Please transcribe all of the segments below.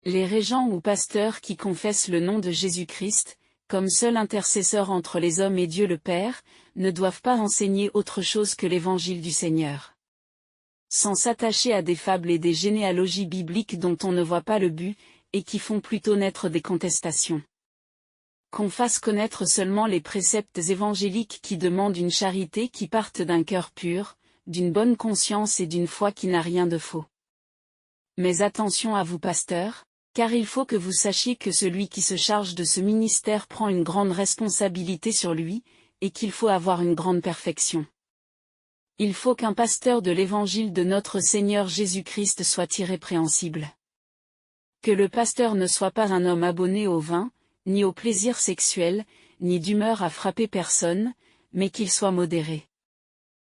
Les régents ou pasteurs qui confessent le nom de Jésus-Christ, comme seul intercesseur entre les hommes et Dieu le Père, ne doivent pas enseigner autre chose que l'évangile du Seigneur. Sans s'attacher à des fables et des généalogies bibliques dont on ne voit pas le but, et qui font plutôt naître des contestations. Qu'on fasse connaître seulement les préceptes évangéliques qui demandent une charité qui parte d'un cœur pur, d'une bonne conscience et d'une foi qui n'a rien de faux. Mais attention à vous pasteurs, car il faut que vous sachiez que celui qui se charge de ce ministère prend une grande responsabilité sur lui, et qu'il faut avoir une grande perfection. Il faut qu'un pasteur de l'évangile de notre Seigneur Jésus-Christ soit irrépréhensible. Que le pasteur ne soit pas un homme abonné au vin, ni au plaisir sexuel, ni d'humeur à frapper personne, mais qu'il soit modéré.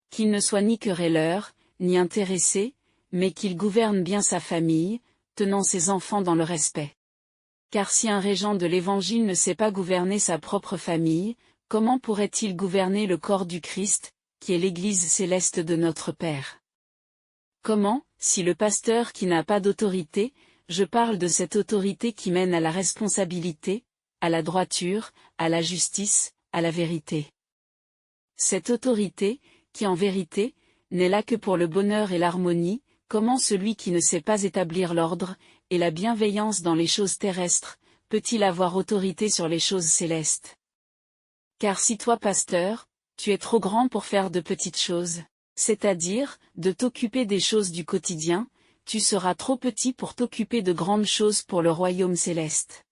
Qu'il ne soit ni querelleur, ni intéressé, mais qu'il gouverne bien sa famille, tenant ses enfants dans le respect. Car si un régent de l'Évangile ne sait pas gouverner sa propre famille, comment pourrait-il gouverner le corps du Christ, qui est l'Église céleste de notre Père? Comment, si le pasteur qui n'a pas d'autorité, je parle de cette autorité qui mène à la responsabilité, à la droiture, à la justice, à la vérité. Cette autorité, qui en vérité, n'est là que pour le bonheur et l'harmonie, comment celui qui ne sait pas établir l'ordre, et la bienveillance dans les choses terrestres, peut-il avoir autorité sur les choses célestes? Car si toi pasteur, tu es trop grand pour faire de petites choses, c'est-à-dire, de t'occuper des choses du quotidien, tu seras trop petit pour t'occuper de grandes choses pour le royaume céleste.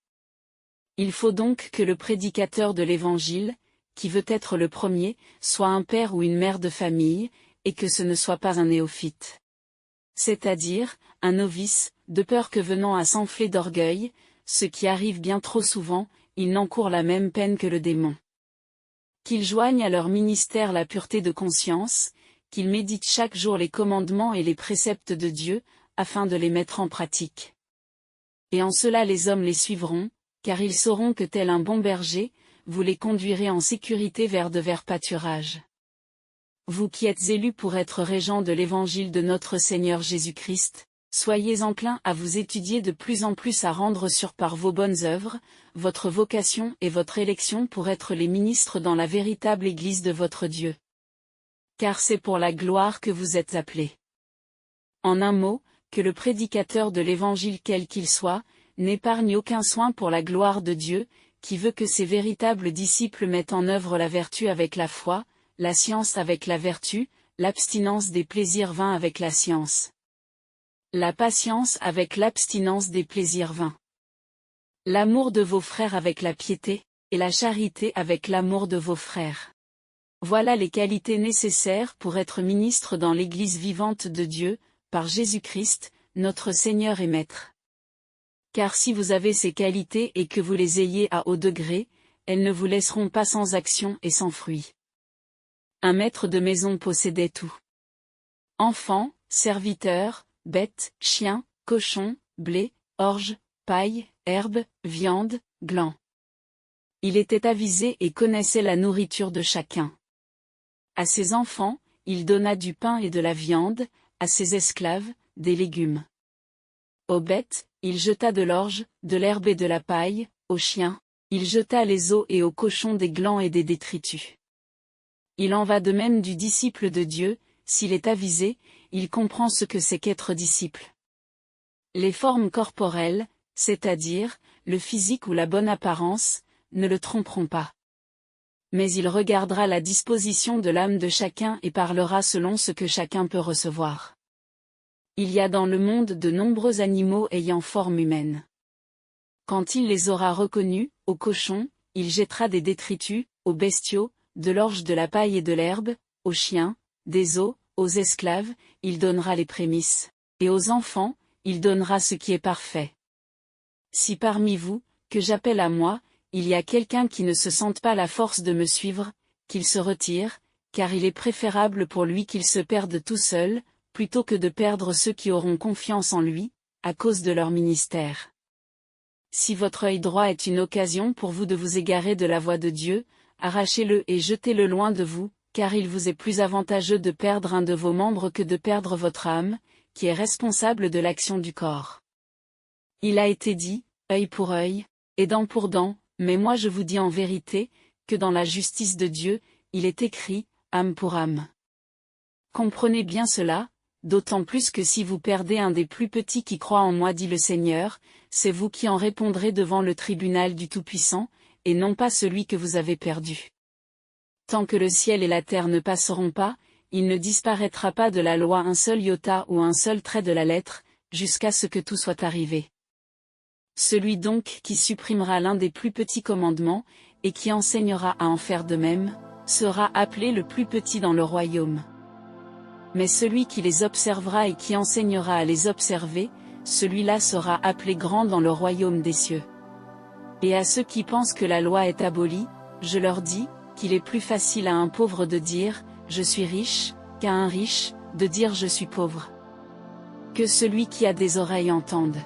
Il faut donc que le prédicateur de l'Évangile, qui veut être le premier, soit un père ou une mère de famille, et que ce ne soit pas un néophyte. C'est-à-dire, un novice, de peur que venant à s'enfler d'orgueil, ce qui arrive bien trop souvent, il n'encourt la même peine que le démon. Qu'ils joignent à leur ministère la pureté de conscience, qu'ils méditent chaque jour les commandements et les préceptes de Dieu, afin de les mettre en pratique. Et en cela les hommes les suivront, car ils sauront que tel un bon berger, vous les conduirez en sécurité vers de verts pâturages. Vous qui êtes élus pour être régents de l'Évangile de notre Seigneur Jésus-Christ, soyez enclins à vous étudier de plus en plus à rendre sûr par vos bonnes œuvres, votre vocation et votre élection pour être les ministres dans la véritable Église de votre Dieu. Car c'est pour la gloire que vous êtes appelés. En un mot, que le prédicateur de l'Évangile quel qu'il soit, n'épargne aucun soin pour la gloire de Dieu, qui veut que ses véritables disciples mettent en œuvre la vertu avec la foi, la science avec la vertu, l'abstinence des plaisirs vains avec la science. La patience avec l'abstinence des plaisirs vains. L'amour de vos frères avec la piété, et la charité avec l'amour de vos frères. Voilà les qualités nécessaires pour être ministre dans l'Église vivante de Dieu, par Jésus-Christ, notre Seigneur et Maître. Car si vous avez ces qualités et que vous les ayez à haut degré, elles ne vous laisseront pas sans action et sans fruit. Un maître de maison possédait tout. Enfants, serviteurs, bêtes, chiens, cochons, blé, orge, paille, herbe, viande, glands. Il était avisé et connaissait la nourriture de chacun. À ses enfants, il donna du pain et de la viande, à ses esclaves, des légumes. Aux bêtes, il jeta de l'orge, de l'herbe et de la paille, aux chiens, il jeta les os et aux cochons des glands et des détritus. Il en va de même du disciple de Dieu, s'il est avisé, il comprend ce que c'est qu'être disciple. Les formes corporelles, c'est-à-dire, le physique ou la bonne apparence, ne le tromperont pas. Mais il regardera la disposition de l'âme de chacun et parlera selon ce que chacun peut recevoir. Il y a dans le monde de nombreux animaux ayant forme humaine. Quand il les aura reconnus, aux cochons, il jettera des détritus, aux bestiaux, de l'orge de la paille et de l'herbe, aux chiens, des os, aux esclaves, il donnera les prémices, et aux enfants, il donnera ce qui est parfait. Si parmi vous, que j'appelle à moi, il y a quelqu'un qui ne se sente pas la force de me suivre, qu'il se retire, car il est préférable pour lui qu'il se perde tout seul, plutôt que de perdre ceux qui auront confiance en lui, à cause de leur ministère. Si votre œil droit est une occasion pour vous de vous égarer de la voie de Dieu, arrachez-le et jetez-le loin de vous, car il vous est plus avantageux de perdre un de vos membres que de perdre votre âme, qui est responsable de l'action du corps. Il a été dit, œil pour œil, et dent pour dent, mais moi je vous dis en vérité, que dans la justice de Dieu, il est écrit, âme pour âme. Comprenez bien cela, d'autant plus que si vous perdez un des plus petits qui croient en moi, dit le Seigneur, c'est vous qui en répondrez devant le tribunal du Tout-Puissant, et non pas celui que vous avez perdu. Tant que le ciel et la terre ne passeront pas, il ne disparaîtra pas de la loi un seul iota ou un seul trait de la lettre, jusqu'à ce que tout soit arrivé. Celui donc qui supprimera l'un des plus petits commandements, et qui enseignera à en faire de même, sera appelé le plus petit dans le royaume. Mais celui qui les observera et qui enseignera à les observer, celui-là sera appelé grand dans le royaume des cieux. Et à ceux qui pensent que la loi est abolie, je leur dis, qu'il est plus facile à un pauvre de dire, je suis riche, qu'à un riche, de dire je suis pauvre. Que celui qui a des oreilles entende.